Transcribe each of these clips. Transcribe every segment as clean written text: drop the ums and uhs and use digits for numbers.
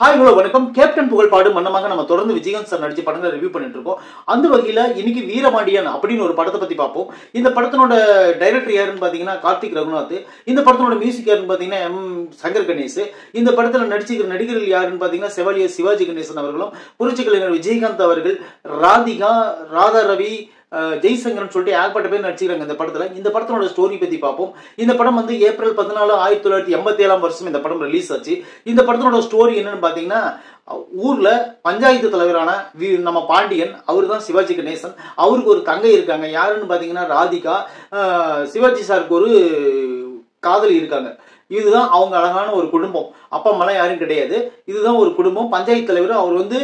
Hi hello வணக்கம். Captain புகழ்பாடு மன்னமாக நம்ம தொடர்ந்து விஜயகாந்த் சார் நடிச்ச படங்களை ரிவ்யூ பண்ணிட்டு இருக்கோம். அந்த வகையில இன்னைக்கு வீரமாடியன் அப்படின்னு ஒரு படத்தை பத்தி பார்ப்போம். இந்த படத்தினோட டைரக்டர் யாருன்னு பாத்தீங்கன்னா கார்த்திக் ரகுநாத். இந்த படத்தினோட மியூசிக் யாருன்னு பாத்தீங்கன்னா சங்கர் கணேஷ். இந்த படத்துல நடிச்சிருக்கிற நடிகர்கள் யாருன்னு பாத்தீங்கன்னா செவாலியர் சிவாஜி கணேசன் அவர்களும், புரட்சி கலைஞர் விஜயகாந்த் அவர்கள், ராதிகா, ராதா ரவி, ஜெய்சங்கர்னு சொல்லிட்டு ஏகப்பட்ட பேர் நடிச்சிருக்காங்க இந்த படத்துல. இந்த படத்தோட ஸ்டோரி பத்தி பார்ப்போம். இந்த படம் வந்து ஏப்ரல் 14, 1987 இந்த படம் ரிலீஸ் ஆச்சு. இந்த படத்தோட ஸ்டோரி என்னன்னு பாத்தீங்கன்னா, ஊர்ல பஞ்சாயத்து தலைவரான நம்ம பாண்டியன், அவரு தான் சிவாஜி கணேசன். அவருக்கு ஒரு தங்கை இருக்காங்க. யாருன்னு பாத்தீங்கன்னா ராதிகா. சிவாஜி சாருக்கு ஒரு காதலி இருக்காங்க. இதுதான் அவங்க அழகான ஒரு குடும்பம். அப்பா அம்மாலாம் யாரும் கிடையாது. இதுதான் ஒரு குடும்பம். பஞ்சாயத்து தலைவர் அவர் வந்து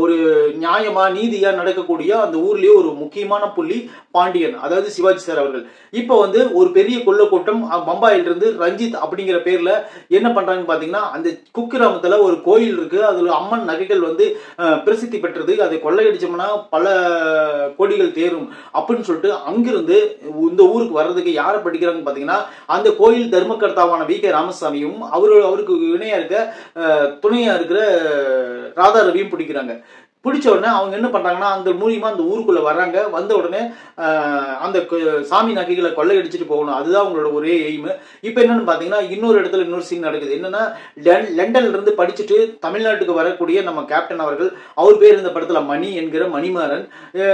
ஒரு நியாயமா நீதியா நடக்கக்கூடிய அந்த ஊர்லயே ஒரு முக்கியமான புள்ளி பாண்டியன், அதாவது சிவாஜி சார் அவர்கள். இப்ப வந்து ஒரு பெரிய கொள்ள கூட்டம் பம்பாயில இருந்து ரஞ்சித் அப்படிங்கிற பேர்ல என்ன பண்றாங்கன்னு பாத்தீங்கன்னா, அந்த குக்கிராமத்துல ஒரு கோயில் இருக்கு. அதுல அம்மன் நகைகள் வந்து பிரசித்தி பெற்றது. அதை கொள்ளையடிச்சோம்னா பல கோடிகள் தேரும் அப்படின்னு சொல்லிட்டு அங்கிருந்து இந்த ஊருக்கு வர்றதுக்கு யாரை படிக்கிறாங்கன்னு பாத்தீங்கன்னா, அந்த கோயில் தர்மகர்த்தாவான வி.கே. ராமசாமியும் அவருக்கு இணையா இருக்க துணையா இருக்கிற ராதா ரவியும் பிடிக்கிறாங்க. பிடிச்ச உடனே அவங்க என்ன பண்றாங்கன்னா, அந்த மூலியமா அந்த ஊருக்குள்ள வர்றாங்க. வந்த உடனே அந்த சாமி நகைகளை கொள்ளையடிச்சிட்டு போகணும். அதுதான் அவங்களோட ஒரே எய்ம். இப்ப என்னன்னு பாத்தீங்கன்னா, இன்னொரு இடத்துல இன்னொரு சீன் நடக்குது. என்னன்னா, லண்டன்ல இருந்து படிச்சுட்டு தமிழ்நாட்டுக்கு வரக்கூடிய நம்ம கேப்டன் அவர்கள், அவர் பேர் இந்த படத்துல மணி என்கிற மணிமாறன்.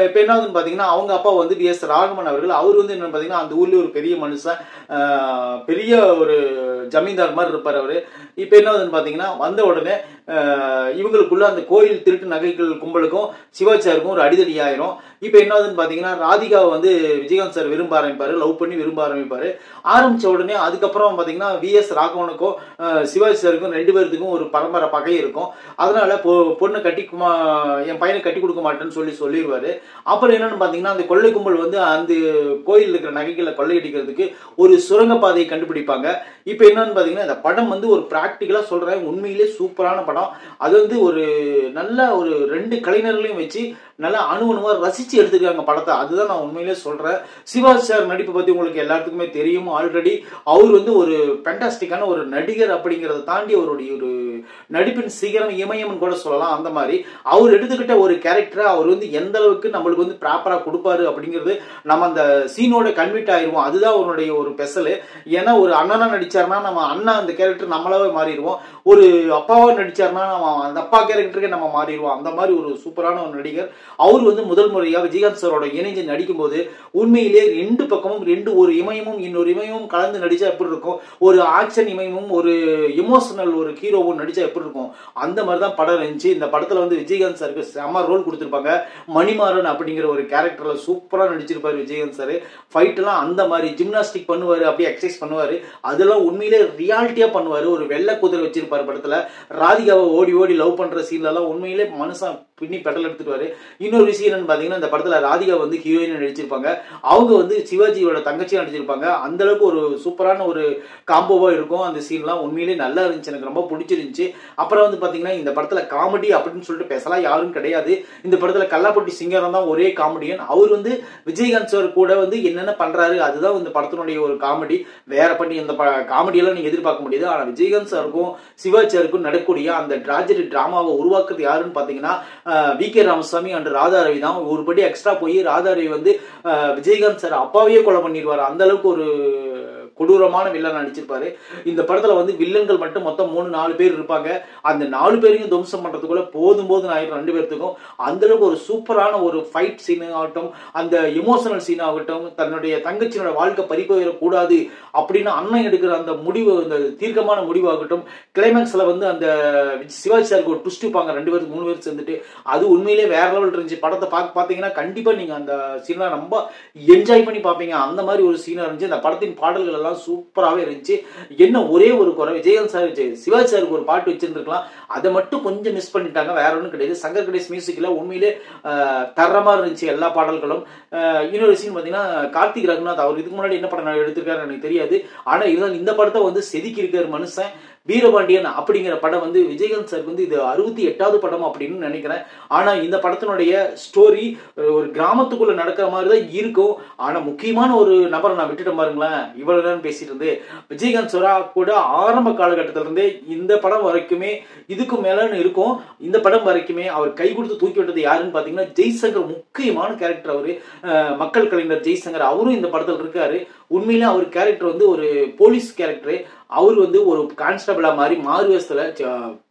இப்ப என்ன ஆகுதுன்னு பாத்தீங்கன்னா, அவங்க அப்பா வந்து வி.எஸ். ராகவன் அவர்கள். அவர் வந்து என்ன பாத்தீங்கன்னா, அந்த ஊர்ல ஒரு பெரிய மனுஷன், பெரிய ஒரு ஜமீன்தார் மாதிரி இருப்பார் அவரு. இப்ப என்ன ஆகுதுன்னு பாத்தீங்கன்னா, வந்த உடனே இவங்களுக்குள்ள அந்த கோயில் திருட்டு நகைகள் கும்பலுக்கும் சிவாஜி சாருக்கும் ஒரு அடிதடி ஆயிரும். இப்ப என்ன ஆகுதுன்னு பாத்தீங்கன்னா, ராதிகாவை வந்து விஜயகாந்த் சார் விரும்ப ஆரம்பிப்பாரு, லவ் பண்ணி விரும்ப ஆரம்பிப்பாரு. ஆரம்பிச்ச உடனே அதுக்கப்புறம் பாத்தீங்கன்னா வி.எஸ். ராகவனுக்கும் சிவாஜி சாருக்கும் 2 பேருக்கும் ஒரு பரம்பரை பகை இருக்கும். அதனால பொண்ணை என் பையனை கட்டி கொடுக்க மாட்டேன்னு சொல்லிடுவாரு. அப்புறம் என்னன்னு பாத்தீங்கன்னா, அந்த கொள்ளை கும்பல் வந்து அந்த கோயில் இருக்கிற நகைகளை கொள்ளையடிக்கிறதுக்கு ஒரு சுரங்க பாதையை கண்டுபிடிப்பாங்க. இப்ப என்னன்னு பாத்தீங்கன்னா, இந்த படம் வந்து ஒரு பிராக்டிகலா சொல்றேன், உண்மையிலே சூப்பரான படம். அது வந்து ஒரு நல்ல ஒரு 2 கலைஞர்களையும் வச்சு நல்லா அணுவா ரசிச்சு எடுத்துருக்காங்க படத்தை. அதுதான் நான் உண்மையிலே சொல்றேன். சிவாஜி சார் நடிப்பை பத்தி உங்களுக்கு எல்லாத்துக்குமே தெரியும். ஆல்ரெடி அவர் வந்து ஒரு ஃபேண்டாஸ்டிக்கான ஒரு நடிகர் அப்படிங்கறத தாண்டி அவருடைய ஒரு நடிப்பின் சிகரம் இமயம்னு கூட சொல்லலாம். அந்த மாதிரி அவர் எடுத்துக்கிட்ட ஒரு கேரக்டரை அவர் வந்து எந்த அளவுக்கு நம்மளுக்கு வந்து ப்ராப்பரா கொடுப்பாரு அப்படிங்கிறது நம்ம அந்த சீனோட கன்விட் ஆயிருவோம். அதுதான் அவருடைய ஒரு ஸ்பெஷல். ஏன்னா ஒரு அண்ணனா நடிச்சாருன்னா நம்ம அண்ணா அந்த கேரக்டர் நம்மளாவே மாறிடுவோம். ஒரு அப்பாவா நடிச்சாருன்னா நம்ம அந்த அப்பா கேரக்டருக்கே நம்ம மாறிடுவோம். அந்த மாதிரி ஒரு சூப்பரான ஒரு நடிகர். அவர் வந்து முதல் முறையா விஜயகாந்த் சாரோட இணைஞ்சு நடிக்கும் போது உண்மையிலே 2 பக்கமும் ஒரு இமயமும் இன்னொரு இமயமும் கலந்து நடிச்சா எப்படி இருக்கும், ஒரு ஆக்ஷன் இமயமும் ஒரு எமோஷனல் ஒரு ஹீரோவும் நடிச்சா எப்படி இருக்கும், அந்த மாதிரி தான் படம் இருந்துச்சு. இந்த படத்துல வந்து விஜயகாந்த் சாருக்கு செம ரோல் கொடுத்திருப்பாங்க. மணிமாறன் அப்படிங்கிற ஒரு கேரக்டர்ல சூப்பரா நடிச்சிருப்பாரு விஜயகாந்த் சார். ஃபைட் எல்லாம் அந்த மாதிரி ஜிம்னாஸ்டிக் பண்ணுவாரு, அப்படியே எக்ஸசைஸ் பண்ணுவாரு. அதெல்லாம் உண்மையிலே ரியாலிட்டியா பண்ணுவாரு. ஒரு வெள்ளை குதிரை வச்சிருப்பாரு படத்துல. ராதிகாவை ஓடி ஓடி லவ் பண்ற சீன்ல எல்லாம் உண்மையிலே மனுஷன் பின்னி பெடல் எடுத்துட்டு. இன்னொரு விஷயம் என்னன்னு பாத்தீங்கன்னா, இந்த படத்துல ராதிகா வந்து ஹீரோயின் நடிச்சிருப்பாங்க. அவங்க வந்து சிவாஜியோட தங்கச்சியா நடிச்சிருப்பாங்க. அந்த அளவுக்கு ஒரு சூப்பரான ஒரு காம்போவா இருக்கும். அந்த சீன்லாம் உண்மையிலே நல்லா இருந்துச்சு, எனக்கு ரொம்ப பிடிச்சிருந்துச்சு. அப்புறம் வந்து பாத்தீங்கன்னா, இந்த படத்துல காமெடி அப்படின்னு சொல்லிட்டு பேசலாம் யாரும் கிடையாது. இந்த படத்துல கல்லாப்பட்டி சிங்கரம் தான் ஒரே காமெடியன். அவர் வந்து விஜயகாந்த் சார் கூட வந்து என்னென்ன பண்றாரு அதுதான் இந்த படத்தினுடைய ஒரு காமெடி. வேற பண்ணி இந்த காமெடியெல்லாம் நீங்க எதிர்பார்க்க முடியாது. ஆனா விஜயகாந்த் சாருக்கும் சிவாஜி சாருக்கும் நடக்கக்கூடிய அந்த டிராஜடி டிராமாவை உருவாக்குறது யாருன்னு பாத்தீங்கன்னா வி.கே. ராமசாமி அண்ட் ராதா ரவி தான். ஒரு படி எக்ஸ்ட்ரா போய் ராதா ரவி வந்து விஜயகாந்த் சார் அப்பாவையே கொலை பண்ணிடுவாரு. அந்த அளவுக்கு ஒரு கொடூரமான வில்லன் நடிச்சிருப்பாரு. இந்த படத்துல வந்து வில்லன்கள் மட்டும் மொத்தம் 3-4 பேர் இருப்பாங்க. அந்த 4 பேரையும் துவம்சம் பண்றதுக்குள்ள போதும் ஆயிரம் 2 பேர்த்துக்கும். அந்த அளவுக்கு ஒரு சூப்பரான ஒரு ஃபைட் சீன் ஆகட்டும், அந்த எமோஷனல் சீன் ஆகட்டும், தன்னுடைய தங்கச்சியோட வாழ்க்கை பறிப்போயிடக்கூடாது அப்படின்னு அண்ணன் எடுக்கிற அந்த முடிவு, அந்த தீர்க்கமான முடிவாகட்டும், கிளைமேக்ஸ்ல வந்து அந்த சிவாஜி சாருக்கு ஒரு ட்விஸ்ட் வைப்பாங்க 2 பேருக்கு 3 பேர் சேர்ந்துட்டு. அது உண்மையிலே வேற லெவல் இருந்துச்சு. படத்தை பாத்தீங்கன்னா கண்டிப்பா நீங்க அந்த சீன்லாம் ரொம்ப என்ஜாய் பண்ணி பாப்பீங்க. அந்த மாதிரி ஒரு சீனா இருந்துச்சு. அந்த படத்தின் பாடல்கள் எல்லாம் சூப்பராகவே இருந்துச்சு. என்ன ஒரே ஒரு குறை, விஜயகாந்த் சார் சிவாஜி சாருக்கு ஒரு பாட்டு வச்சிருந்திருக்கலாம். அதை மட்டும் கொஞ்சம் மிஸ் பண்ணிட்டாங்க. வேற ஒன்றும் கிடையாது. சங்கர் கணேஷ் மியூசிக்ல உண்மையிலே தரமா இருந்துச்சு எல்லா பாடல்களும். இன்னொரு சீன் பாத்தீங்கன்னா, கார்த்திக் ரகுநாத் அவர் இதுக்கு முன்னாடி என்ன படம் எடுத்திருக்காரு எனக்கு தெரியாது. ஆனா இதுதான் இந்த படத்தை வந்து செதுக்கி இருக்காரு மனுஷன். வீரபாண்டியன் அப்படிங்கிற படம் வந்து விஜயகாந்த் சார் வந்து இது 68வது படம் அப்படின்னு நினைக்கிறேன். ஆனா இந்த படத்தினுடைய ஸ்டோரி ஒரு கிராமத்துக்குள்ள நடக்கிற மாதிரி தான் இருக்கும். ஆனா முக்கியமான ஒரு நபரை நான் விட்டுட்டேன் பாருங்களேன். இவ்வளவு நேரம் பேசிட்டு இருந்து விஜயகாந்த் சாரா கூட ஆரம்ப காலகட்டத்தில இருந்தே இந்த படம் வரைக்குமே இதுக்கு மேலன்னு இருக்கும். இந்த படம் வரைக்குமே அவர் கை கொடுத்து தூக்கி விட்டது யாருன்னு பாத்தீங்கன்னா ஜெய்சங்கர். முக்கியமான கேரக்டர் அவரு. மக்கள் கலைஞர் ஜெய்சங்கர் அவரும் இந்த படத்தில் இருக்காரு. உண்மையிலே அவர் கேரக்டர் வந்து ஒரு போலீஸ் கேரக்டர். அவர் வந்து ஒரு கான்ஸ்டபிளா மாறி மாறு வேஷத்துல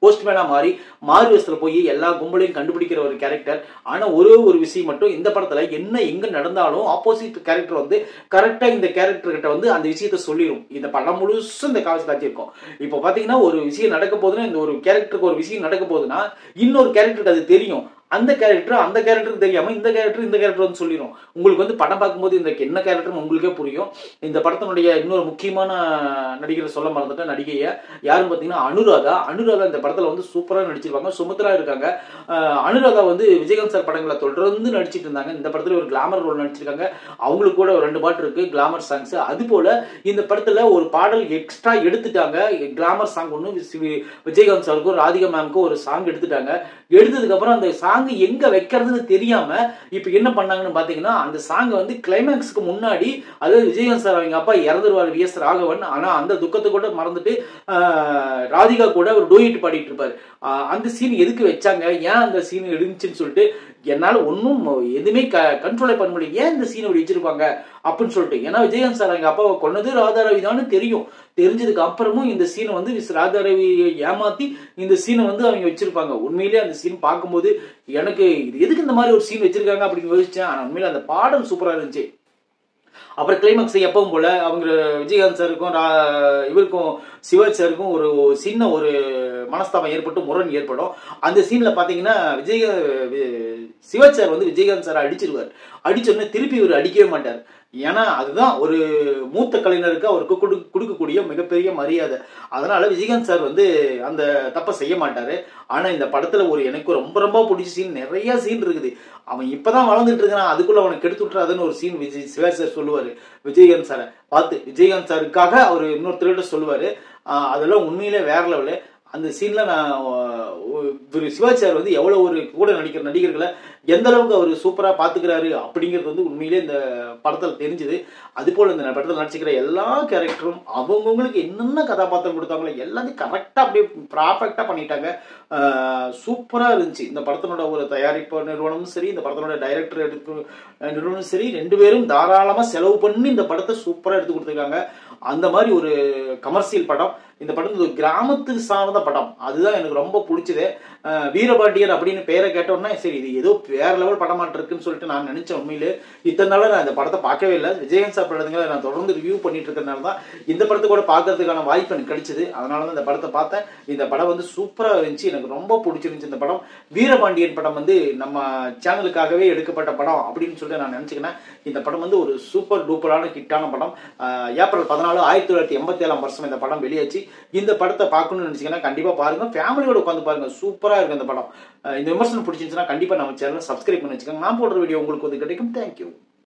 போஸ்ட்மேனா மாறி மாறு வேஷத்துல போய் எல்லா கும்பலையும் கண்டுபிடிக்கிற ஒரு கேரக்டர். ஆனா ஒரே ஒரு விஷயம் மட்டும், இந்த படத்துல என்ன எங்க நடந்தாலும் ஆப்போசிட் கேரக்டர் வந்து கரெக்டா இந்த கேரக்டர் கிட்ட வந்து அந்த விஷயத்த சொல்லிடும். இந்த படம் முழுசும் இந்த காட்சி இருக்கும். இப்போ பாத்தீங்கன்னா ஒரு விஷயம் நடக்க போகுதுன்னா, இந்த ஒரு கேரக்டருக்கு ஒரு விஷயம் நடக்க போகுதுன்னா இன்னொரு கேரக்டருக்கு அது தெரியும். அந்த கேரக்டருக்கு தெரியாம இந்த கேரக்டர் வந்து சொல்லிடும். உங்களுக்கு வந்து படம் பார்க்கும்போது இந்த என்ன கேரக்டர் உங்களுக்கே புரியும். இந்த படத்தினுடைய இன்னொரு முக்கியமான நடிகரை சொல்ல மறந்துட்டேன். நடிகைய யாருன்னு பாத்தீங்கன்னா அனுராதா இந்த படத்துல வந்து சூப்பரா நடிச்சிருப்பாங்க. சுமித்ரா இருக்காங்க. அனுராதா வந்து விஜயகாந்த் சார் படங்களை தொடர்ந்து நடிச்சிட்டு இருந்தாங்க. இந்த படத்துல ஒரு கிளாமர் ரோல் நடிச்சிருக்காங்க. அவங்களுக்கு கூட ஒரு 2 பாட்டு இருக்கு, கிளாமர் சாங்ஸ். அது போல இந்த படத்துல ஒரு பாடல் எக்ஸ்ட்ரா எடுத்துட்டாங்க. கிளாமர் சாங் ஒண்ணு விஜயகாந்த் சாருக்கும் ராதிகா மேம்க்கும் ஒரு சாங் எடுத்துட்டாங்க. எடுத்ததுக்கு அப்புறம் அந்த சாங் எங்க வைக்கிறதுன்னு தெரியாம இப்ப என்ன பண்ணாங்கன்னு பாத்தீங்கன்னா, அந்த சாங் வந்து கிளைமேக்ஸ்க்கு முன்னாடி, அதாவது விஜயகாந்த் சார் அவங்க அப்பா இறந்துருவாரு வி.எஸ். ராகவன். ஆனா அந்த துக்கத்தை கூட மறந்துட்டு ராதிகா கூட ஒரு டூயட் பாடிட்டு இருப்பாரு. அந்த சீன் எதுக்கு வச்சாங்க, ஏன் அந்த சீன் இருந்துச்சுன்னு சொல்லிட்டு என்னால ஒன்னும் எதுவுமே கண்ட்ரோலே பண்ண முடியல. ஏன் இந்த சீன் அப்படி வச்சிருப்பாங்க அப்படின்னு சொல்லிட்டு. ஏன்னா விஜயகாந்த் சார் எங்க அப்பாவை கொன்னது ராதாரவி தான் தெரியும். தெரிஞ்சதுக்கு அப்புறமும் இந்த சீனை வந்து ராதாரவியை ஏமாத்தி இந்த சீனை வந்து அவங்க வச்சிருப்பாங்க. உண்மையிலேயே அந்த சீன் பார்க்கும்போது எனக்கு இது எதுக்கு இந்த மாதிரி ஒரு சீன் வச்சிருக்காங்க அப்படின்னு யோசிச்சேன். ஆனா உண்மையில அந்த பாடல் சூப்பரா இருந்துச்சு. அப்புறம் கிளைமேக்ஸ் எப்பவும் போல அவங்க விஜயகாந்த் சாருக்கும் இவருக்கும் சிவாஜி சாருக்கும் ஒரு சின்ன ஒரு மனஸ்தாபம் ஏற்பட்டு முரண் ஏற்படும். அந்த சீன்ல பாத்தீங்கன்னா சிவாஜி சார் வந்து விஜயகாந்த் சார் அடிச்சிருவார். அடிச்சோடனே திருப்பி இவர் அடிக்கவே மாட்டார். ஏன்னா அதுதான் ஒரு மூத்த கலைஞருக்கு அவருக்கு கொடுக்கக்கூடிய மிகப்பெரிய மரியாதை. அதனால விஜயகாந்த் சார் வந்து அந்த தப்ப செய்ய மாட்டாரு. ஆனா இந்த படத்துல ஒரு எனக்கு ரொம்ப ரொம்ப பிடிச்ச சீன், நிறைய சீன் இருக்குது. அவன் இப்பதான் வளர்ந்துட்டு இருக்கான், அதுக்குள்ள அவனை கெடுத்து விட்டுறாதுன்னு ஒரு சீன் சிவாஜி சார் சொல்லுவாரு விஜயகாந்த் சாரை பார்த்து. விஜயகாந்த் சாருக்காக அவர் இன்னொருத்தர்கிட்ட சொல்லுவாரு. அதெல்லாம் உண்மையிலே வேற லெவலு. அந்த சீன்ல நான் சிவாஜி சார் வந்து எவ்வளவு ஒரு கூட நடிக்கிற நடிகர்களை எந்த அளவுக்கு அவர் சூப்பரா பாத்துக்கிறாரு அப்படிங்கிறது வந்து உண்மையிலே இந்த படத்துல தெரிஞ்சுது. அது போல இந்த படத்துல நடிச்சுக்கிற எல்லா கேரக்டரும் அவங்கவுங்களுக்கு என்னென்ன கதாபாத்திரம் கொடுத்தாங்களோ எல்லாத்தையும் கரெக்டா அப்படியே ப்ராப்பர்ட்டா பண்ணிட்டாங்க. சூப்பரா இருந்துச்சு. இந்த படத்தினோட ஒரு தயாரிப்பு நிறுவனமும் சரி, இந்த படத்தினோட டைரக்டர் நிறுவனமும் சரி, 2 பேரும் தாராளமா செலவு பண்ணி இந்த படத்தை சூப்பரா எடுத்து கொடுத்துருக்காங்க. அந்த மாதிரி ஒரு கமர்ஷியல் படம். இந்த படம் ஒரு கிராமத்துக்கு சார்ந்த படம். அதுதான் எனக்கு ரொம்ப பிடிச்சது. வீரபாண்டியர் அப்படின்னு பேரை கேட்டோம்னா சரி இது ஏதோ வேற லெவல் படமாட்டு இருக்குன்னு சொல்லிட்டு நான் நினைச்சேன். உண்மையிலே இத்தனை நாள நான் இந்த படத்தை பார்க்கவே இல்லை. விஜயகாந்த் சார் படத்துங்களை நான் தொடர்ந்து ரிவ்யூ பண்ணிட்டு இருக்கிறதுனால தான் இந்த படத்தை கூட பார்க்கறதுக்கான வாய்ப்பு எனக்கு கிடைச்சது. அதனால தான் இந்த படத்தை பார்த்தேன். இந்த படம் வந்து சூப்பரா இருந்துச்சு. எனக்கு ரொம்ப பிடிச்சிருந்துச்சு இந்த படம். வீரபாண்டியன் படம் வந்து நம்ம சேனலுக்காகவே எடுக்கப்பட்ட படம் அப்படின்னு சொல்லிட்டு நான் நினைச்சுக்கினேன். இந்த படம் வந்து ஒரு சூப்பர் டூப்பரான ஹிட்டான படம். ஏப்ரல் 14, 1987 வருஷம் இந்த படம் வெளியாச்சு. இந்த படத்தை பார்க்கணும்னு நினைச்சீங்கன்னா கண்டிப்பா பாருங்க. ஃபேமிலியோட உட்காந்து பாருங்க. சூப்பரா இருக்கு இந்த படம். இந்த விமர்சனம் பிடிச்சிருந்துச்சுன்னா கண்டிப்பா நம்ம சேனலை சப்ஸ்கிரைப் பண்ணி வச்சுக்கோங்க. நான் போடுற வீடியோ உங்களுக்கு வந்து கிடைக்கும். தேங்க்யூ.